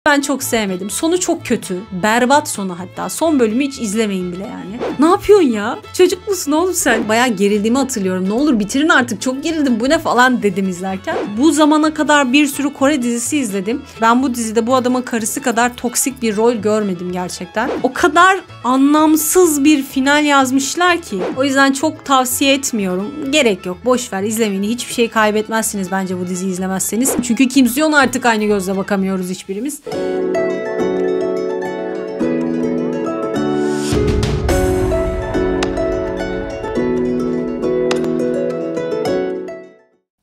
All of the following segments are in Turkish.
Ben çok sevmedim. Sonu çok kötü. Berbat sonu hatta. Son bölümü hiç izlemeyin bile yani. Ne yapıyorsun ya? Çocuk musun oğlum sen? Bayağı gerildiğimi hatırlıyorum. Ne olur bitirin artık. Çok gerildim. Bu ne falan dedim izlerken. Bu zamana kadar bir sürü Kore dizisi izledim. Ben bu dizide bu adamın karısı kadar toksik bir rol görmedim gerçekten. O kadar anlamsız bir final yazmışlar ki. O yüzden çok tavsiye etmiyorum. Gerek yok. Boş ver. İzlemeyin. Hiçbir şey kaybetmezsiniz bence bu diziyi izlemezseniz. Çünkü Kim Soo-hyun'a artık aynı gözle bakamıyoruz hiçbirimiz.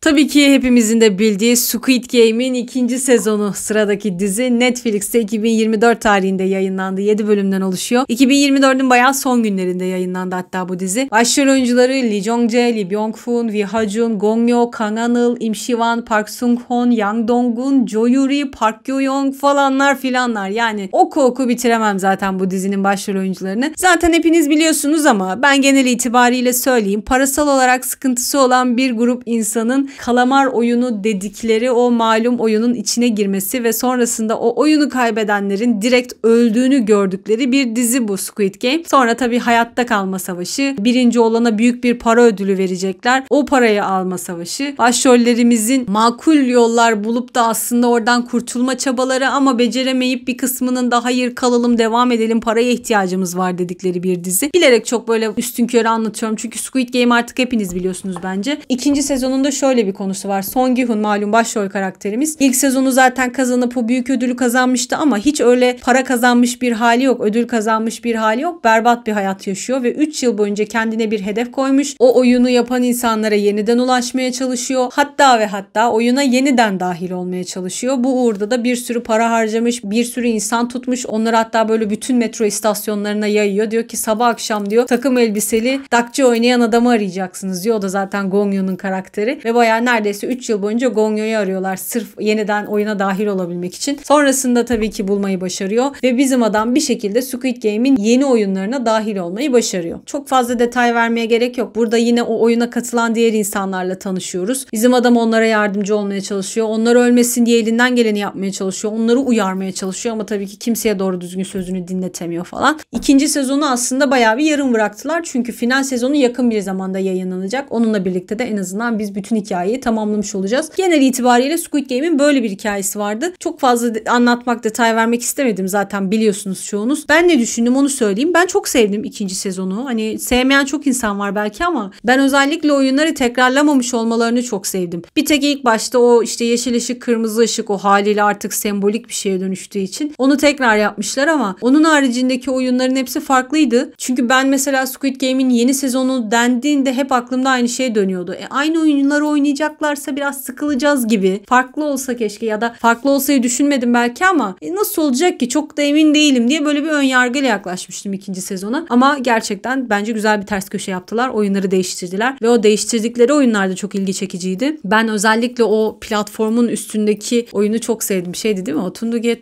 Tabii ki hepimizin de bildiği Squid Game'in 2. sezonu sıradaki dizi Netflix'te 2024 tarihinde yayınlandı. 7 bölümden oluşuyor. 2024'ün bayağı son günlerinde yayınlandı hatta bu dizi. Başrol oyuncuları Lee Jong-jae, Lee Byung-hun, Wi Ha-jun, Gong Yoo, Kang Han-il, Im Si-wan, Park Sung-hoon, Yang Dong-gun, Jo Yuri, Park Gyo-young falanlar filanlar. Yani oku bitiremem zaten bu dizinin başrol oyuncularını. Zaten hepiniz biliyorsunuz ama ben genel itibariyle söyleyeyim. Parasal olarak sıkıntısı olan bir grup insanın kalamar oyunu dedikleri o malum oyunun içine girmesi ve sonrasında o oyunu kaybedenlerin direkt öldüğünü gördükleri bir dizi bu Squid Game. Sonra tabii hayatta kalma savaşı. Birinci olana büyük bir para ödülü verecekler. O parayı alma savaşı. Başrollerimizin makul yollar bulup da aslında oradan kurtulma çabaları ama beceremeyip bir kısmının da hayır kalalım devam edelim paraya ihtiyacımız var dedikleri bir dizi. Bilerek çok böyle üstünkörü anlatıyorum çünkü Squid Game artık hepiniz biliyorsunuz bence. 2. sezonunda şöyle bir konusu var. Song Gi-hun malum başrol karakterimiz. İlk sezonu zaten kazanıp o büyük ödülü kazanmıştı ama hiç öyle para kazanmış bir hali yok. Ödül kazanmış bir hali yok. Berbat bir hayat yaşıyor ve 3 yıl boyunca kendine bir hedef koymuş. O oyunu yapan insanlara yeniden ulaşmaya çalışıyor. Hatta oyuna yeniden dahil olmaya çalışıyor. Bu uğurda da bir sürü para harcamış. Bir sürü insan tutmuş. Onları hatta böyle bütün metro istasyonlarına yayıyor. Diyor ki sabah akşam diyor takım elbiseli dakçı oynayan adamı arayacaksınız diyor. O da zaten Gong Yoo'nun karakteri. Ve bayağı neredeyse 3 yıl boyunca Gong Yoo'yu arıyorlar sırf yeniden oyuna dahil olabilmek için. Sonrasında tabii ki bulmayı başarıyor ve bizim adam bir şekilde Squid Game'in yeni oyunlarına dahil olmayı başarıyor. Çok fazla detay vermeye gerek yok. Burada yine o oyuna katılan diğer insanlarla tanışıyoruz. Bizim adam onlara yardımcı olmaya çalışıyor. Onlar ölmesin diye elinden geleni yapmaya çalışıyor. Onları uyarmaya çalışıyor ama tabii ki kimseye doğru düzgün sözünü dinletemiyor falan. 2. sezonu aslında bayağı bir yarım bıraktılar. Çünkü final sezonu yakın bir zamanda yayınlanacak. Onunla birlikte de en azından biz bütün hikayeyi tamamlamış olacağız. Genel itibariyle Squid Game'in böyle bir hikayesi vardı. Çok fazla anlatmak, detay vermek istemedim. Zaten biliyorsunuz çoğunuz. Ben ne düşündüm onu söyleyeyim. Ben çok sevdim 2. sezonu. Hani sevmeyen çok insan var belki ama ben özellikle oyunları tekrarlamamış olmalarını çok sevdim. Bir tek ilk başta o işte yeşil ışık, kırmızı ışık o haliyle artık sembolik bir şeye dönüştüğü için onu tekrar yapmışlar ama onun haricindeki oyunların hepsi farklıydı. Çünkü ben mesela Squid Game'in yeni sezonu dendiğinde hep aklımda aynı şey dönüyordu. Aynı oyunları oynayacaklarsa biraz sıkılacağız gibi. Farklı olsa keşke ya da farklı olsayı düşünmedim belki ama nasıl olacak ki çok da emin değilim diye böyle bir ön yargıyla yaklaşmıştım 2. sezona. Ama gerçekten bence güzel bir ters köşe yaptılar. Oyunları değiştirdiler ve o değiştirdikleri oyunlar da çok ilgi çekiciydi. Ben özellikle o platformun üstündeki oyunu çok sevdim. Şeydi değil mi? O Tındıge.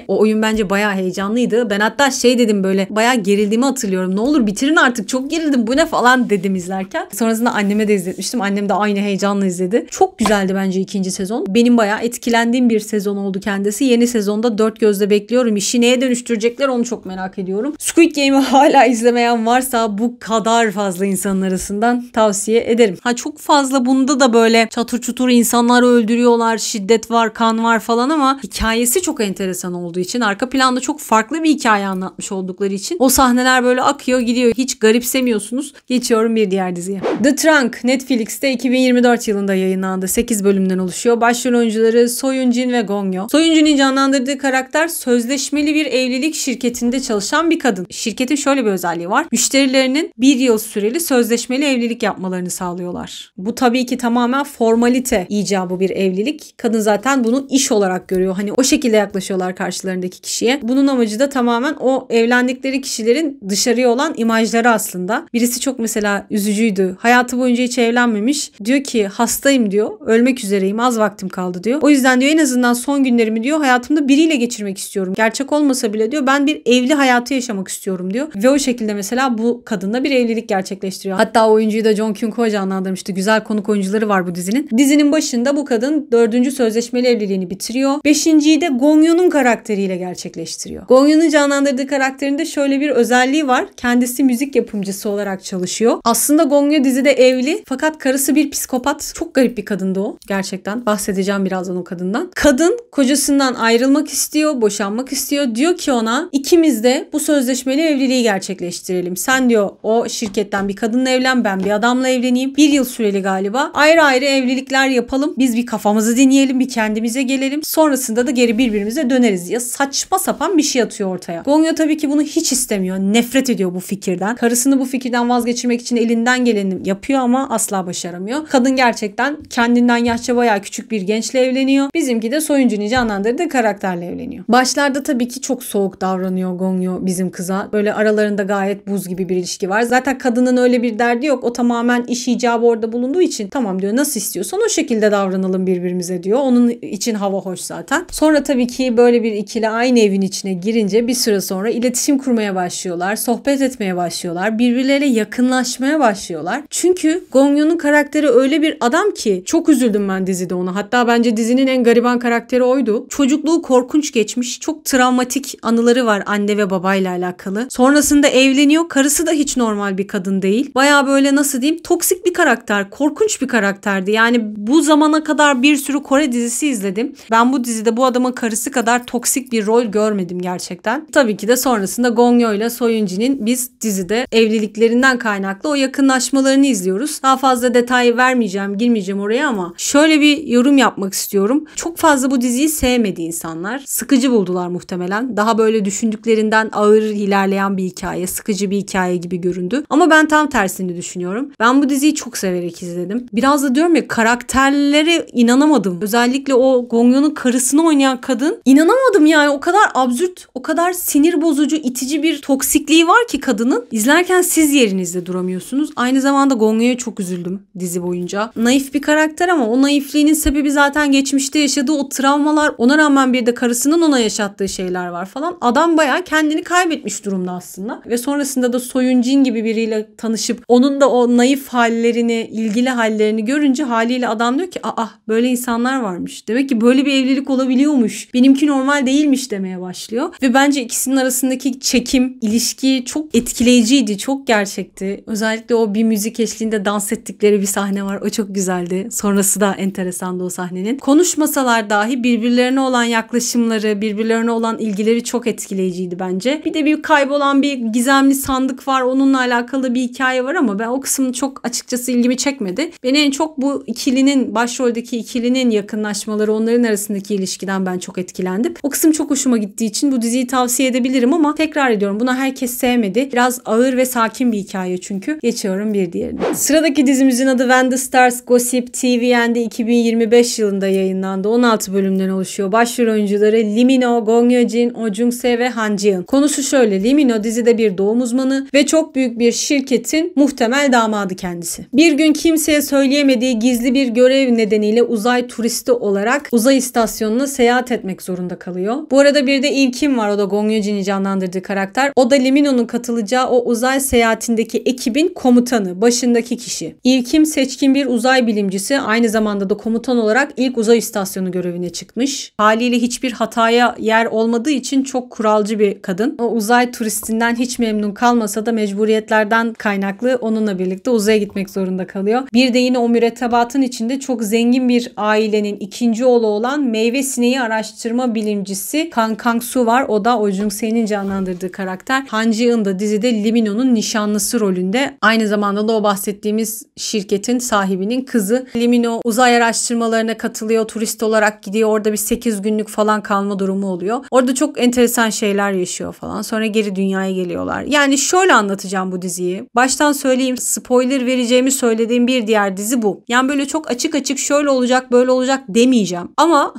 O oyun bence bayağı heyecanlıydı. Ben hatta şey dedim böyle bayağı gerildiğimi hatırlıyorum. Ne olur bitirin artık çok gerildim bu ne falan dedim izlerken. Sonrasında anneme de izletmiştim. Annem de aynı heyecanla izledi. Çok güzeldi bence 2. sezon. Benim bayağı etkilendiğim bir sezon oldu kendisi. Yeni sezonda 4 gözle bekliyorum. İşi neye dönüştürecekler onu çok merak ediyorum. Squid Game'i hala izlemeyen varsa bu kadar fazla insanın arasından tavsiye ederim. Çok fazla bunda da böyle çatır çutur insanlar öldürüyorlar, şiddet var, kan var falan ama hikayesi çok enteresan olduğu için, arka planda çok farklı bir hikaye anlatmış oldukları için o sahneler böyle akıyor gidiyor. Hiç garipsemiyorsunuz. Geçiyorum bir diğer diziye. The Trunk Netflix'te 2024 yılında yayınlandı. 8 bölümden oluşuyor. Başrol oyuncuları So Yun-jin ve Gong Yoo. So Yun-jin'in canlandırdığı karakter sözleşmeli bir evlilik şirketinde çalışan bir kadın. Şirketin şöyle bir özelliği var. Müşterilerinin 1 yıl süreli sözleşmeli evlilik yapmalarını sağlıyorlar. Bu tabii ki tamamen formalite icabı bir evlilik. Kadın zaten bunu iş olarak görüyor. Hani o şekilde yaklaşıyorlar karşılarındaki kişiye. Bunun amacı da tamamen o evlendikleri kişilerin dışarıya olan imajları aslında. Birisi çok mesela üzücüydü. Hayatı boyunca hiç evlenmedi gelmemiş. Diyor ki hastayım diyor. Ölmek üzereyim. Az vaktim kaldı diyor. O yüzden diyor en azından son günlerimi diyor hayatımda biriyle geçirmek istiyorum. Gerçek olmasa bile diyor ben bir evli hayatı yaşamak istiyorum diyor. Ve o şekilde mesela bu kadınla bir evlilik gerçekleştiriyor. Hatta oyuncuyu da Jong Kyung-ho canlandırmıştı. Güzel konuk oyuncuları var bu dizinin. Dizinin başında bu kadın 4. sözleşmeli evliliğini bitiriyor. 5.'yi de Gong Yoon'un karakteriyle gerçekleştiriyor. Gong Yoon'un canlandırdığı karakterinde şöyle bir özelliği var. Kendisi müzik yapımcısı olarak çalışıyor. Aslında Gong Yoo dizide evli fakat karısı bir psikopat. Çok garip bir kadındı o. Gerçekten. Bahsedeceğim birazdan o kadından. Kadın kocasından ayrılmak istiyor, boşanmak istiyor. Diyor ki ona ikimiz de bu sözleşmeli evliliği gerçekleştirelim. Sen diyor o şirketten bir kadınla evlen, ben bir adamla evleneyim. 1 yıl süreli galiba. Ayrı ayrı evlilikler yapalım. Biz bir kafamızı dinleyelim, bir kendimize gelelim. Sonrasında da geri birbirimize döneriz diye saçma sapan bir şey atıyor ortaya. Gong Yoo tabii ki bunu hiç istemiyor. Nefret ediyor bu fikirden. Karısını bu fikirden vazgeçirmek için elinden geleni yapıyor ama asla başaramıyor. Kadın gerçekten kendinden yaşça bayağı küçük bir gençle evleniyor. Bizimki de Soyuncu'nun canlandırdığı karakterle evleniyor. Başlarda tabii ki çok soğuk davranıyor Gong Yoo bizim kıza. Böyle aralarında gayet buz gibi bir ilişki var. Zaten kadının öyle bir derdi yok. O tamamen iş icabı orada bulunduğu için tamam diyor nasıl istiyorsan o şekilde davranalım birbirimize diyor. Onun için hava hoş zaten. Sonra tabii ki böyle bir ikili aynı evin içine girince bir süre sonra iletişim kurmaya başlıyorlar. Sohbet etmeye başlıyorlar. Birbirleriyle yakınlaşmaya başlıyorlar. Çünkü Gong Yoo'nun karakteri öyle bir adam ki çok üzüldüm ben dizide ona. Hatta bence dizinin en gariban karakteri oydu. Çocukluğu korkunç geçmiş. Çok travmatik anıları var anne ve babayla alakalı. Sonrasında evleniyor. Karısı da hiç normal bir kadın değil. Baya böyle nasıl diyeyim toksik bir karakter. Korkunç bir karakterdi. Yani bu zamana kadar bir sürü Kore dizisi izledim. Ben bu dizide bu adamın karısı kadar toksik bir rol görmedim gerçekten. Tabii ki de sonrasında Gong Yoo ile Soyuncu'nun biz dizide evliliklerinden kaynaklı o yakınlaşmalarını izliyoruz. Daha fazla detay vermeyeceğim, girmeyeceğim oraya ama şöyle bir yorum yapmak istiyorum. Çok fazla bu diziyi sevmedi insanlar. Sıkıcı buldular muhtemelen. Daha böyle düşündüklerinden ağır ilerleyen bir hikaye, sıkıcı bir hikaye gibi göründü. Ama ben tam tersini düşünüyorum. Ben bu diziyi çok severek izledim. Biraz da diyorum ya karakterlere inanamadım. Özellikle o Gong Yoo'nun karısını oynayan kadın. İnanamadım yani o kadar absürt, o kadar sinir bozucu, itici bir toksikliği var ki kadının. İzlerken siz yerinizde duramıyorsunuz. Aynı zamanda Gong Yoo'ya çok üzüldüm dizi boyunca. Naif bir karakter ama o naifliğinin sebebi zaten geçmişte yaşadığı o travmalar. Ona rağmen bir de karısının ona yaşattığı şeyler var falan. Adam bayağı kendini kaybetmiş durumda aslında. Ve sonrasında da Soyunjin gibi biriyle tanışıp onun da o naif hallerini, ilgili hallerini görünce haliyle adam diyor ki böyle insanlar varmış. Demek ki böyle bir evlilik olabiliyormuş. Benimki normal değilmiş demeye başlıyor. Ve bence ikisinin arasındaki çekim, ilişki çok etkileyiciydi. Çok gerçekti. Özellikle o bir müzik eşliğinde dans ettikleri bir sahne var. O çok güzeldi. Sonrası da enteresandı o sahnenin. Konuşmasalar dahi birbirlerine olan yaklaşımları, birbirlerine olan ilgileri çok etkileyiciydi bence. Bir de bir kaybolan bir gizemli sandık var. Onunla alakalı bir hikaye var ama ben o kısmını çok açıkçası ilgimi çekmedi. Beni en çok bu ikilinin, başroldeki ikilinin yakınlaşmaları, onların arasındaki ilişkiden ben çok etkilendim. O kısım çok hoşuma gittiği için bu diziyi tavsiye edebilirim ama tekrar ediyorum buna herkes sevmedi. Biraz ağır ve sakin bir hikaye çünkü. Geçiyorum bir diğerine. Sıradaki dizimizin adı When the Stars Gossip TVN'de 2025 yılında yayınlandı. 16 bölümden oluşuyor. Başrol oyuncuları Lee Min-ho, Gong Yoo-jin, Oh Jung-se ve Han Ji-eun. Konusu şöyle. Lee Min-ho dizide bir doğum uzmanı ve çok büyük bir şirketin muhtemel damadı kendisi. Bir gün kimseye söyleyemediği gizli bir görev nedeniyle uzay turisti olarak uzay istasyonuna seyahat etmek zorunda kalıyor. Bu arada bir de İlkim var. O da Gong Yoo-jin'i canlandırdığı karakter. O da Lee Min-ho'nun katılacağı o uzay seyahatindeki ekibin komutanı, başındaki kişi. İlkim seçkin bir uzay bilimcisi. Aynı zamanda da komutan olarak ilk uzay istasyonu görevine çıkmış. Haliyle hiçbir hataya yer olmadığı için çok kuralcı bir kadın. O uzay turistinden hiç memnun kalmasa da mecburiyetlerden kaynaklı onunla birlikte uzaya gitmek zorunda kalıyor. Bir de yine o mürettebatın içinde çok zengin bir ailenin ikinci oğlu olan meyve sineği araştırma bilimcisi Kang Kang-soo var. O da Oh Jung-se'nin canlandırdığı karakter. Han Ji-eun da dizide Lee Min-ho'nun nişanlısı rolünde. Aynı zamanda da o bahsettiğimiz şirketin sahibinin kızı. Lee Min-ho uzay araştırmalarına katılıyor. Turist olarak gidiyor. Orada bir 8 günlük falan kalma durumu oluyor. Orada çok enteresan şeyler yaşıyor falan. Sonra geri dünyaya geliyorlar. Yani şöyle anlatacağım bu diziyi. Baştan söyleyeyim, spoiler vereceğimi söylediğim bir diğer dizi bu. Yani böyle çok açık açık şöyle olacak böyle olacak demeyeceğim. Ama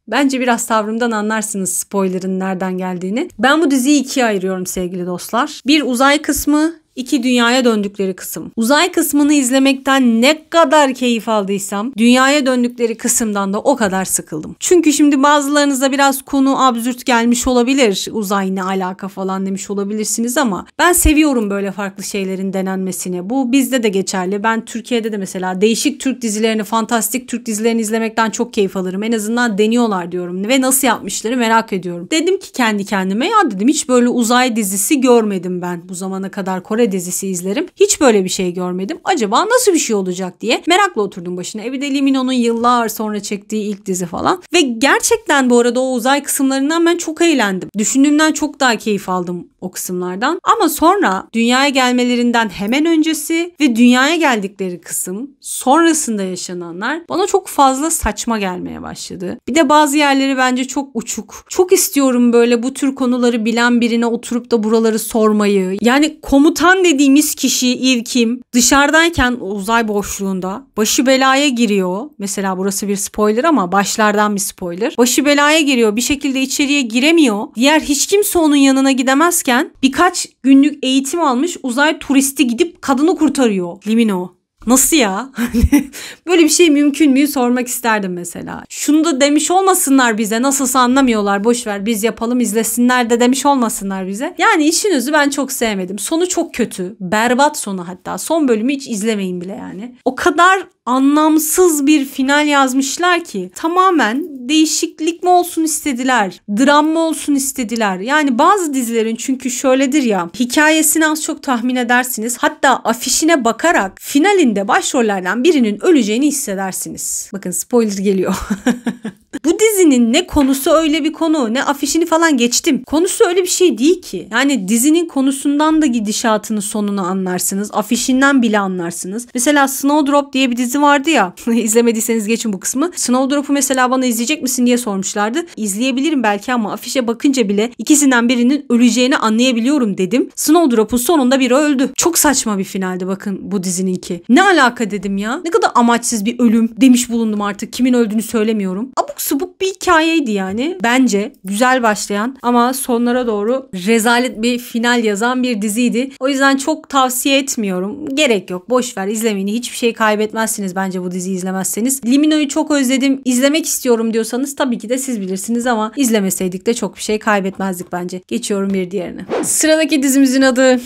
bence biraz tavrımdan anlarsınız spoiler'ın nereden geldiğini. Ben bu diziyi ikiye ayırıyorum sevgili dostlar. Bir uzay kısmı, 2 dünyaya döndükleri kısım. Uzay kısmını izlemekten ne kadar keyif aldıysam dünyaya döndükleri kısımdan da o kadar sıkıldım. Çünkü şimdi bazılarınıza biraz konu absürt gelmiş olabilir. Uzay ne alaka falan demiş olabilirsiniz ama ben seviyorum böyle farklı şeylerin denenmesini. Bu bizde de geçerli. Ben Türkiye'de de mesela değişik Türk dizilerini, fantastik Türk dizilerini izlemekten çok keyif alırım. En azından deniyorlar diyorum ve nasıl yapmışları merak ediyorum. Dedim ki kendi kendime ya dedim hiç böyle uzay dizisi görmedim ben. Bu zamana kadar Kore dizisi izlerim. Hiç böyle bir şey görmedim. Acaba nasıl bir şey olacak diye merakla oturdum başına. Bir de Lee Min-ho'nun yıllar sonra çektiği ilk dizi falan. Ve gerçekten bu arada o uzay kısımlarından ben çok eğlendim. Düşündüğümden çok daha keyif aldım o kısımlardan. Ama sonra dünyaya gelmelerinden hemen öncesi ve dünyaya geldikleri kısım sonrasında yaşananlar bana çok fazla saçma gelmeye başladı. Bir de bazı yerleri bence çok uçuk. Çok istiyorum böyle bu tür konuları bilen birine oturup da buraları sormayı. Yani komutan dediğimiz kişi Eve Kim dışarıdayken uzay boşluğunda başı belaya giriyor. Mesela burası bir spoiler ama başlardan bir spoiler. Başı belaya giriyor. Bir şekilde içeriye giremiyor. Diğer hiç kimse onun yanına gidemezken birkaç günlük eğitim almış uzay turisti gidip kadını kurtarıyor. Lee Min-ho. Nasıl ya? Böyle bir şey mümkün mü sormak isterdim mesela. Şunu da demiş olmasınlar bize. Nasılsa anlamıyorlar. Boş ver biz yapalım izlesinler de demiş olmasınlar bize. Yani işin özü ben çok sevmedim. Sonu çok kötü. Berbat sonu hatta. Son bölümü hiç izlemeyin bile yani. O kadar anlamsız bir final yazmışlar ki tamamen değişiklik mi olsun istediler, dram mı olsun istediler. Yani bazı dizilerin çünkü şöyledir ya, hikayesini az çok tahmin edersiniz. Hatta afişine bakarak finalinde başrollerden birinin öleceğini hissedersiniz. Bakın spoiler geliyor. Bu dizinin ne konusu öyle bir konu, ne afişini falan geçtim. Konusu öyle bir şey değil ki. Yani dizinin konusundan da gidişatını sonunu anlarsınız. Afişinden bile anlarsınız. Mesela Snowdrop diye bir dizi vardı ya. İzlemediyseniz geçin bu kısmı. Snowdrop'u mesela bana izleyecek misin diye sormuşlardı. İzleyebilirim belki ama afişe bakınca bile ikisinden birinin öleceğini anlayabiliyorum dedim. Snowdrop'un sonunda biri öldü. Çok saçma bir finaldi bakın bu dizininki. Ne alaka dedim ya. Ne kadar amaçsız bir ölüm demiş bulundum artık. Kimin öldüğünü söylemiyorum. Abuk subuk bir hikayeydi yani. Bence güzel başlayan ama sonlara doğru rezalet bir final yazan bir diziydi. O yüzden çok tavsiye etmiyorum. Gerek yok. Boş ver izlemeyin. Hiçbir şey kaybetmezsiniz bence bu diziyi izlemezseniz. Lee Min-ho'yu çok özledim. İzlemek istiyorum diyorsanız tabii ki de siz bilirsiniz ama izlemeseydik de çok bir şey kaybetmezdik bence. Geçiyorum bir diğerine. Sıradaki dizimizin adı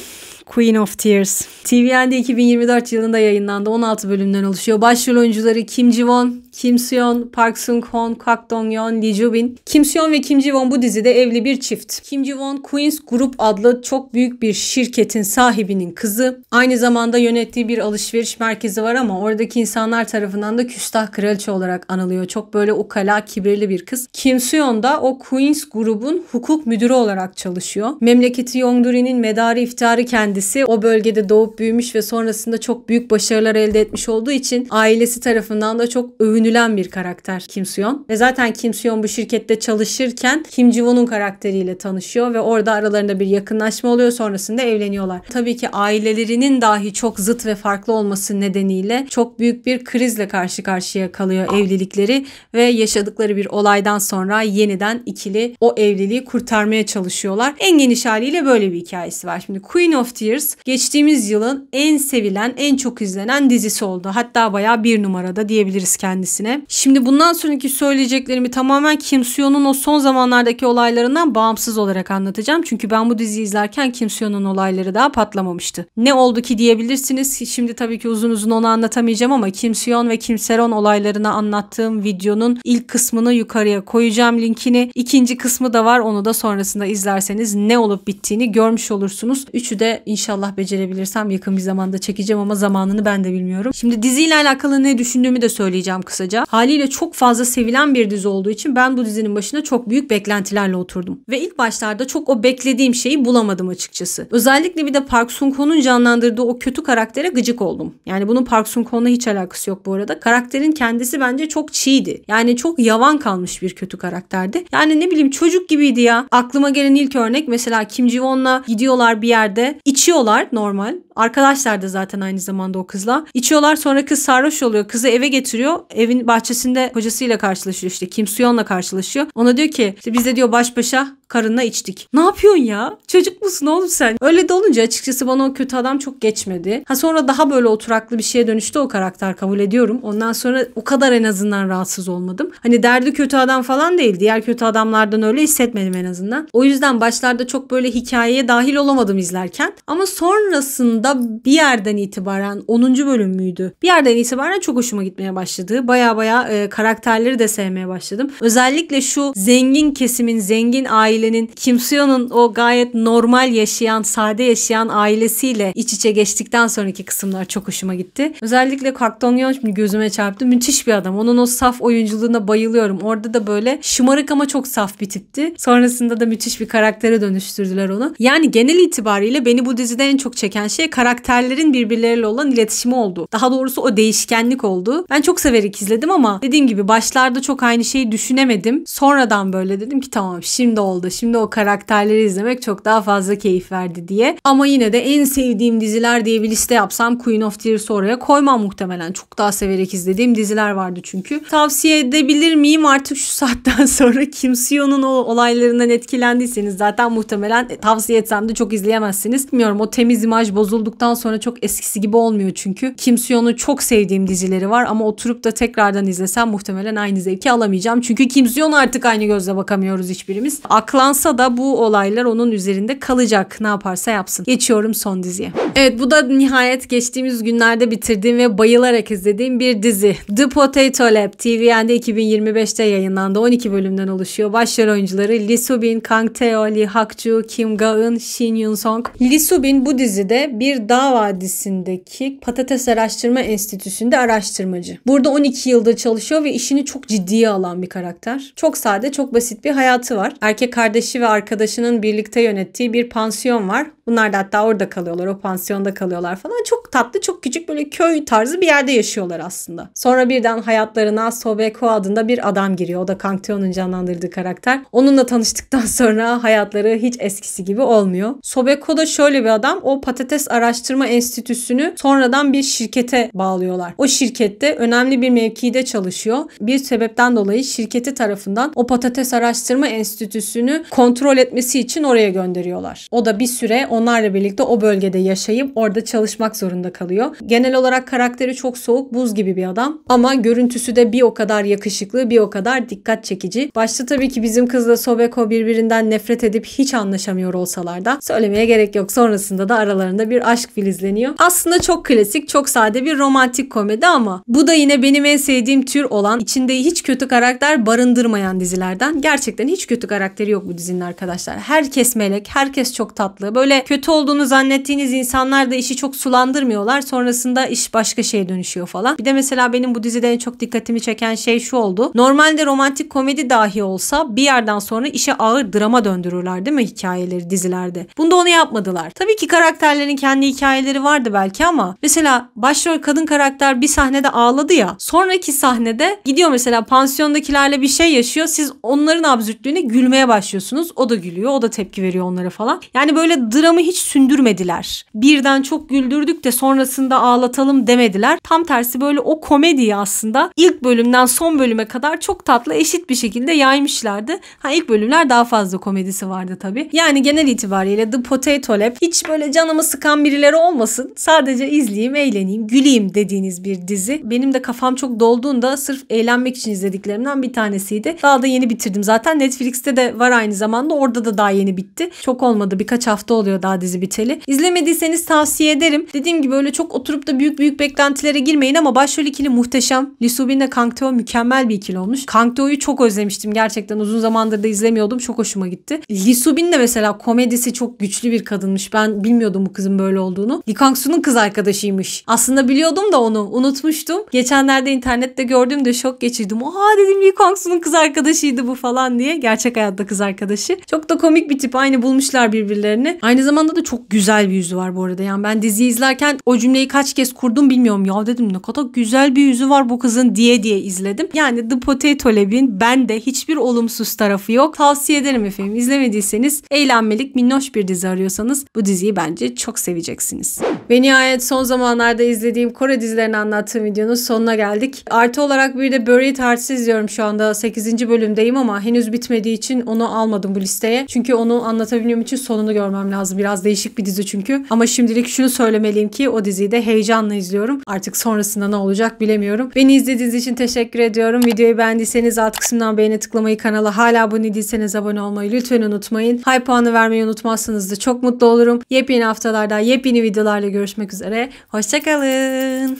Queen of Tears. TVN'de 2024 yılında yayınlandı. 16 bölümden oluşuyor. Başrol oyuncuları Kim Ji-won, Kim Seon, Park Sung-hoon, Kak Dong-yeon, Lee Joo-bin. Kim Seon ve Kim Ji-won bu dizide evli bir çift. Kim Ji-won, Queen's Group adlı çok büyük bir şirketin sahibinin kızı. Aynı zamanda yönettiği bir alışveriş merkezi var ama oradaki insanlar tarafından da küstah kraliçe olarak anılıyor. Çok böyle ukala, kibirli bir kız. Kim Seon da o Queen's Group'un hukuk müdürü olarak çalışıyor. Memleketi Yongduri'nin medarı iftiharı kendisi. O bölgede doğup büyümüş ve sonrasında çok büyük başarılar elde etmiş olduğu için ailesi tarafından da çok övünülen bir karakter Kim Seon. Ve zaten Kim Seon bu şirkette çalışırken Kim Ji-won'un karakteriyle tanışıyor ve orada aralarında bir yakınlaşma oluyor. Sonrasında evleniyorlar. Tabii ki ailelerinin dahi çok zıt ve farklı olması nedeniyle çok büyük bir krizle karşı karşıya kalıyor evlilikleri ve yaşadıkları bir olaydan sonra yeniden ikili o evliliği kurtarmaya çalışıyorlar. En geniş haliyle böyle bir hikayesi var. Şimdi Queen of Tears geçtiğimiz yılın en sevilen, en çok izlenen dizisi oldu. Hatta bayağı bir numarada diyebiliriz kendisine. Şimdi bundan sonraki söyleyeceklerimi tamamen Kim Seon'un o son zamanlardaki olaylarından bağımsız olarak anlatacağım. Çünkü ben bu diziyi izlerken Kim Seon'un olayları daha patlamamıştı. Ne oldu ki diyebilirsiniz. Şimdi tabii ki uzun uzun onu anlatamayacağım ama Kim Seon ve Kim Seron olaylarını anlattığım videonun ilk kısmını yukarıya koyacağım linkini. İkinci kısmı da var. Onu da sonrasında izlerseniz ne olup bittiğini görmüş olursunuz. Üçü de İnşallah becerebilirsem yakın bir zamanda çekeceğim ama zamanını ben de bilmiyorum. Şimdi diziyle alakalı ne düşündüğümü de söyleyeceğim kısaca. Haliyle çok fazla sevilen bir dizi olduğu için ben bu dizinin başına çok büyük beklentilerle oturdum. Ve ilk başlarda çok o beklediğim şeyi bulamadım açıkçası. Özellikle bir de Park Sung-hoon'un canlandırdığı o kötü karaktere gıcık oldum. Yani bunun Park Sung-hoon'la hiç alakası yok bu arada. Karakterin kendisi bence çok çiğdi. Yani çok yavan kalmış bir kötü karakterdi. Yani ne bileyim çocuk gibiydi ya. Aklıma gelen ilk örnek mesela Kim Ji-won'la gidiyorlar bir yerde. İçiyorlar normal Arkadaşlar da zaten aynı zamanda o kızla. İçiyorlar, sonra kız sarhoş oluyor. Kızı eve getiriyor. Evin bahçesinde kocasıyla karşılaşıyor işte. Kim Soo-yeon'la karşılaşıyor. Ona diyor ki işte biz de diyor baş başa karınla içtik. Ne yapıyorsun ya? Çocuk musun oğlum sen? Öyle de olunca açıkçası bana o kötü adam çok geçmedi. Sonra daha böyle oturaklı bir şeye dönüştü o karakter, kabul ediyorum. Ondan sonra o kadar en azından rahatsız olmadım. Hani derdi kötü adam falan değil. Diğer kötü adamlardan öyle hissetmedim en azından. O yüzden başlarda çok böyle hikayeye dahil olamadım izlerken. Ama sonrasında bir yerden itibaren 10. bölüm müydü? Bir yerden itibaren çok hoşuma gitmeye başladı. Baya karakterleri de sevmeye başladım. Özellikle şu zengin kesimin, zengin ailenin Kim Soo-yeon'un o gayet normal yaşayan, sade yaşayan ailesiyle iç içe geçtikten sonraki kısımlar çok hoşuma gitti. Özellikle Kwak Dong-yeon şimdi gözüme çarptı. Müthiş bir adam. Onun o saf oyunculuğuna bayılıyorum. Orada da böyle şımarık ama çok saf bir tipti. Sonrasında da müthiş bir karaktere dönüştürdüler onu. Yani genel itibariyle beni bu dizide en çok çeken şey karakterlerin birbirleriyle olan iletişimi oldu. Daha doğrusu o değişkenlik oldu. Ben çok severek izledim ama dediğim gibi başlarda çok aynı şeyi düşünemedim. Sonradan böyle dedim ki tamam, şimdi oldu. Şimdi o karakterleri izlemek çok daha fazla keyif verdi diye. Ama yine de en sevdiğim diziler diye bir liste yapsam Queen of Tears'ı oraya koymam muhtemelen. Çok daha severek izlediğim diziler vardı çünkü. Tavsiye edebilir miyim artık şu saatten sonra? Kim Soo-yeon'un o olaylarından etkilendiyseniz zaten muhtemelen tavsiye etsem de çok izleyemezsiniz. Bilmiyorum, o temiz imaj bozulduktan sonra çok eskisi gibi olmuyor çünkü. Kim Soo-yeon'un çok sevdiğim dizileri var ama oturup da tekrardan izlesem muhtemelen aynı zevki alamayacağım. Çünkü Kim Soo-yeon artık aynı gözle bakamıyoruz hiçbirimiz. Aklansa da bu olaylar onun üzerinde kalacak. Ne yaparsa yapsın. Geçiyorum son diziye. Evet, bu da nihayet geçtiğimiz günlerde bitirdiğim ve bayılarak izlediğim bir dizi. The Potato Lab TVN'de 2025'te yayınlandı. 12 bölümden oluşuyor. Başrol oyuncuları Lee Soo-bin, Kang Tae-ho, Lee Hak-ju, Kim Ga-eun, Shin Yoon-song. Lee Soo-bin bu dizide bir dağ vadisindeki patates araştırma enstitüsünde araştırmacı. Burada 12 yıldır çalışıyor ve işini çok ciddiye alan bir karakter. Çok sade, çok basit bir hayatı var. Erkek kardeşi ve arkadaşının birlikte yönettiği bir pansiyon var. Bunlar da hatta orada kalıyorlar. O pansiyonda kalıyorlar falan. Çok tatlı, çok küçük böyle köy tarzı bir yerde yaşıyorlar aslında. Sonra birden hayatlarına Sobeko adında bir adam giriyor. O da Kang Tae-ho'nun canlandırdığı karakter. Onunla tanıştıktan sonra hayatları hiç eskisi gibi olmuyor. Sobeko da şöyle bir adam. O patates araştırma enstitüsünü sonradan bir şirkete bağlıyorlar. O şirkette önemli bir mevkide çalışıyor. Bir sebepten dolayı şirketi tarafından o patates araştırma enstitüsünü kontrol etmesi için oraya gönderiyorlar. O da bir süre onlarla birlikte o bölgede yaşayıp orada çalışmak zorunda kalıyor. Genel olarak karakteri çok soğuk, buz gibi bir adam. Ama görüntüsü de bir o kadar yakışıklı, bir o kadar dikkat çekici. Başta tabii ki bizim kızla Sobeko birbirinden nefret edip hiç anlaşamıyor olsalar da söylemeye gerek yok. Sonrasında da aralarında bir aşk filizleniyor. Aslında çok klasik, çok sade bir romantik komedi ama bu da yine benim en sevdiğim tür olan, içinde hiç kötü karakter barındırmayan dizilerden. Gerçekten hiç kötü karakteri yok bu dizinin arkadaşlar. Herkes melek, herkes çok tatlı. Böyle kötü olduğunu zannettiğiniz insanlar da işi çok sulandırmıyorlar. Sonrasında iş başka şeye dönüşüyor falan. Bir de mesela benim bu dizide en çok dikkatimi çeken şey şu oldu. Normalde romantik komedi dahi olsa bir yerden sonra işe ağır drama döndürürler değil mi hikayeleri dizilerde? Bunda onu yapmadılar. Tabii ki karakterlerin kendi hikayeleri vardı belki ama mesela başrol kadın karakter bir sahnede ağladı ya. Sonraki sahnede gidiyor mesela pansiyondakilerle bir şey yaşıyor. Siz onların absürtlüğüne gülmeye başlıyorsunuz. O da gülüyor. O da tepki veriyor onlara falan. Yani böyle dramı hiç sündürmediler. Birden çok güldürdük de sonrasında ağlatalım demediler. Tam tersi böyle o komediyi aslında ilk bölümden son bölüme kadar çok tatlı, eşit bir şekilde yaymışlardı. İlk bölümler daha fazla komedisi vardı tabii. Yani genel itibariyle The Potato Lab hiç böyle canımı sıkan birileri olmasın. Sadece izleyeyim, eğleneyim, güleyim dediğiniz bir dizi. Benim de kafam çok dolduğunda sırf eğlenmek için izlediklerimden bir tanesiydi. Daha da yeni bitirdim zaten. Netflix'te de var aynı zamanda. Orada da daha yeni bitti. Çok olmadı. Birkaç hafta oluyor daha dizi biteli. İzlemediyseniz tavsiye ederim. Dediğim gibi öyle çok oturup da büyük beklentilere girmeyin ama başrol ikili muhteşem. Lee Soo-bin ile Kang Tae-ho mükemmel bir ikili olmuş. Kang Tae-ho'yu çok özlemiştim. Gerçekten uzun zamandır da izlemiyordum. Çok hoşuma gitti. Lee Soo-bin de mesela komedisi çok güçlü bir kadınmış. Ben bilmiyordum bu kızın böyle olduğunu. Lee Kang-soo'nun kız arkadaşıymış. Aslında biliyordum da onu unutmuştum. Geçenlerde internette gördüm de şok geçirdim. Oha dedim, Lee Kang-soo'nun kız arkadaşıydı bu falan diye. Gerçek hayatta kız arkadaşı. Çok da komik bir tip. Aynı bulmuşlar birbirlerini. Aynı zamanda zamanda da çok güzel bir yüzü var bu arada. Yani ben diziyi izlerken o cümleyi kaç kez kurdum bilmiyorum. Ya dedim ne kadar güzel bir yüzü var bu kızın diye izledim. Yani The Potato Lab'in bende hiçbir olumsuz tarafı yok. Tavsiye ederim efendim. İzlemediyseniz eğlenmelik minnoş bir dizi arıyorsanız bu diziyi bence çok seveceksiniz. Ve nihayet son zamanlarda izlediğim Kore dizilerini anlattığım videonun sonuna geldik. Artı olarak bir de Buried Hearts'ı izliyorum şu anda. 8. bölümdeyim ama henüz bitmediği için onu almadım bu listeye. Çünkü onu anlatabilmem için sonunu görmem lazım. Biraz değişik bir dizi çünkü. Ama şimdilik şunu söylemeliyim ki o diziyi de heyecanla izliyorum. Artık sonrasında ne olacak bilemiyorum. Beni izlediğiniz için teşekkür ediyorum. Videoyu beğendiyseniz alt kısımdan beğeni tıklamayı, kanala hala abone değilseniz abone olmayı lütfen unutmayın. Hype puanı vermeyi unutmazsanız da çok mutlu olurum. Yepyeni haftalarda yepyeni videolarla görüşmek üzere. Hoşçakalın.